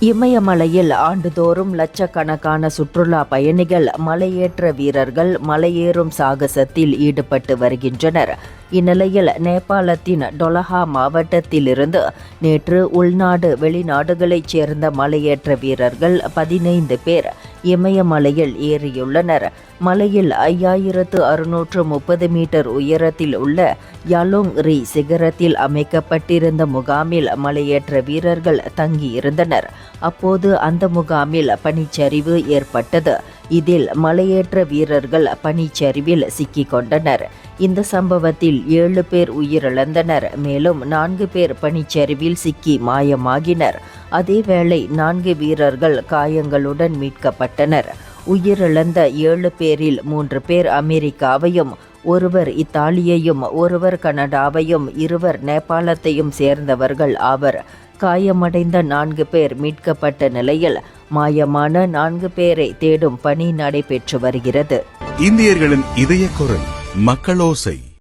இமயமலையில் ஆண்டுதோறும் லட்சக்கணக்கான சுற்றுலா பயணிகள் மலையேற்ற வீரர்கள் மலையேறும் சாகசத்தில் ஈடுபட்டு வருகின்றனர். இந்நிலையில் நேபாளத்தின் டொலஹா மாவட்டத்திலிருந்து நேற்று உள்நாடு வெளிநாடுகளைச் சேர்ந்த மலையேற்ற வீரர்கள் 15 பேர் இமயமலையில் ஏறியுள்ளனர். மலையில் 5630 மீட்டர் உயரத்தில் உள்ள யாலோங்ரி சிகரத்தில் அமைக்கப்பட்டிருந்த முகாமில் மலையேற்ற வீரர்கள் தங்கியிருந்தனர். அப்போது அந்த முகாமில் பனிச்சரிவு ஏற்பட்டது. இதில் மலையேற்ற வீரர்கள் பனிச்சரிவில் சிக்கிக் கொண்டனர். இந்த சம்பவத்தில் 7 பேர் உயிரிழந்தனர். மேலும் 4 பேர் பனிச்சரிவில் சிக்கி மாயமாகினர். அதேவேளை 4 வீரர்கள் காயங்களுடன் மீட்கப்பட்டனர். உயிரிழந்த 7 பேரில் 3 பேர் அமெரிக்காவையும், ஒருவர் இத்தாலியையும், ஒருவர் கனடாவையும், 2 நேபாளத்தையும் சேர்ந்தவர்கள் ஆவர். காயமடைந்த 4 பேர் மீட்கப்பட்ட நிலையில் மாயமான 4 பேரை தேடும் பணி நடைபெற்று வருகிறது. இந்தியர்களின் இதய குரல் மக்களோசை.